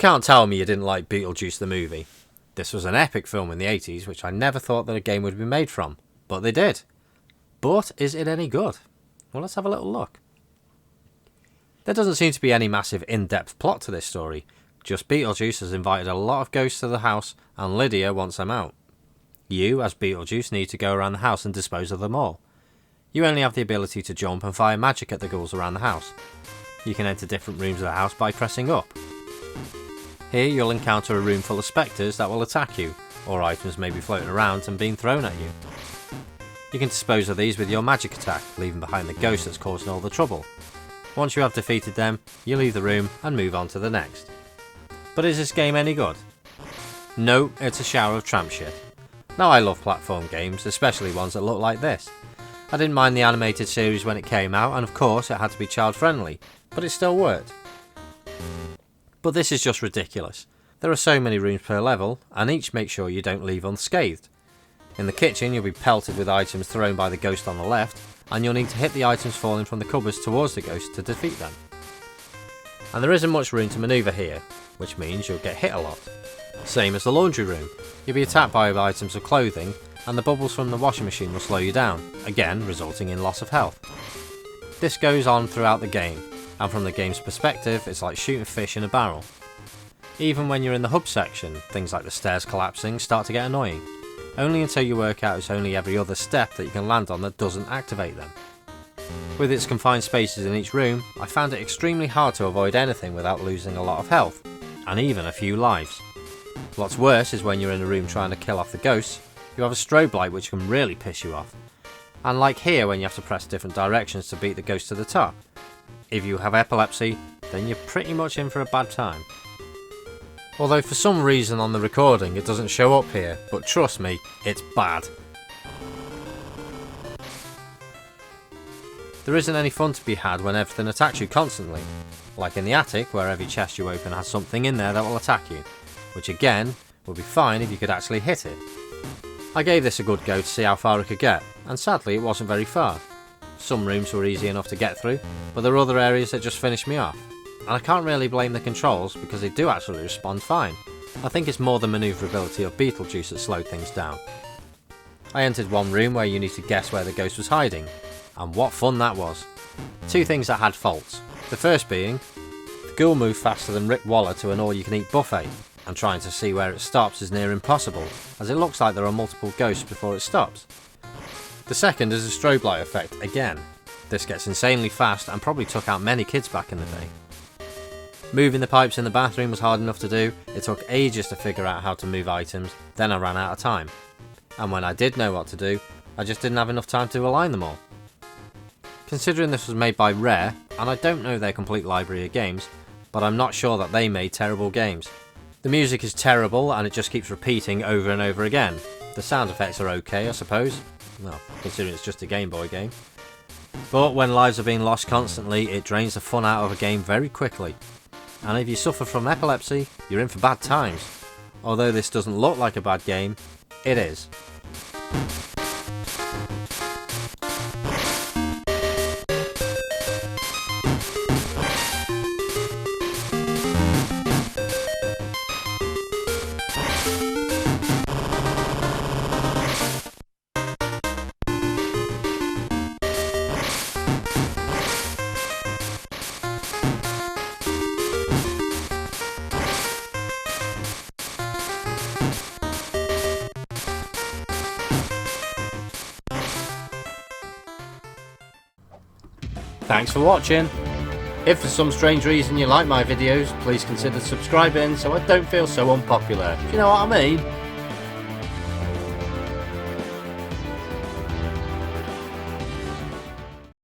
can't tell me you didn't like Beetlejuice the movie. This was an epic film in the 80s, which I never thought that a game would be made from, but they did. But is it any good? Well, let's have a little look. There doesn't seem to be any massive in-depth plot to this story, just Beetlejuice has invited a lot of ghosts to the house and Lydia wants them out. You, as Beetlejuice, need to go around the house and dispose of them all. You only have the ability to jump and fire magic at the ghouls around the house. You can enter different rooms of the house by pressing up. Here you'll encounter a room full of spectres that will attack you, or items may be floating around and being thrown at you. You can dispose of these with your magic attack, leaving behind the ghost that's causing all the trouble. Once you have defeated them, you leave the room and move on to the next. But is this game any good? No, it's a shower of tramp shit. Now I love platform games, especially ones that look like this. I didn't mind the animated series when it came out, and of course it had to be child friendly, but it still worked. But this is just ridiculous. There are so many rooms per level, and each make sure you don't leave unscathed. In the kitchen you'll be pelted with items thrown by the ghost on the left, and you'll need to hit the items falling from the cupboards towards the ghost to defeat them. And there isn't much room to manoeuvre here, which means you'll get hit a lot. Same as the laundry room. You'll be attacked by items of clothing, and the bubbles from the washing machine will slow you down, again resulting in loss of health. This goes on throughout the game, and from the game's perspective it's like shooting fish in a barrel. Even when you're in the hub section, things like the stairs collapsing start to get annoying, only until you work out it's only every other step that you can land on that doesn't activate them. With its confined spaces in each room, I found it extremely hard to avoid anything without losing a lot of health, and even a few lives. What's worse is when you're in a room trying to kill off the ghosts, you have a strobe light which can really piss you off. And like here when you have to press different directions to beat the ghost to the top. If you have epilepsy, then you're pretty much in for a bad time. Although for some reason on the recording it doesn't show up here, but trust me, it's bad. There isn't any fun to be had when everything attacks you constantly, like in the attic where every chest you open has something in there that will attack you, which again would be fine if you could actually hit it. I gave this a good go to see how far I could get, and sadly it wasn't very far. Some rooms were easy enough to get through, but there are other areas that just finished me off. And I can't really blame the controls because they do actually respond fine. I think it's more the manoeuvrability of Beetlejuice that slowed things down. I entered one room where you need to guess where the ghost was hiding, and what fun that was. Two things that had faults. The first being, the ghoul moved faster than Rick Waller to an all-you-can-eat buffet, and trying to see where it stops is near impossible, as it looks like there are multiple ghosts before it stops. The second is a strobe light effect again. This gets insanely fast and probably took out many kids back in the day. Moving the pipes in the bathroom was hard enough to do, it took ages to figure out how to move items, then I ran out of time. And when I did know what to do, I just didn't have enough time to align them all. Considering this was made by Rare, and I don't know their complete library of games, but I'm not sure that they made terrible games. The music is terrible and it just keeps repeating over and over again. The sound effects are okay, I suppose. Well, considering it's just a Game Boy game. But when lives are being lost constantly, it drains the fun out of a game very quickly. And if you suffer from epilepsy, you're in for bad times. Although this doesn't look like a bad game, it is. Thanks for watching. If for some strange reason you like my videos, please consider subscribing so I don't feel so unpopular. Do you know what I mean?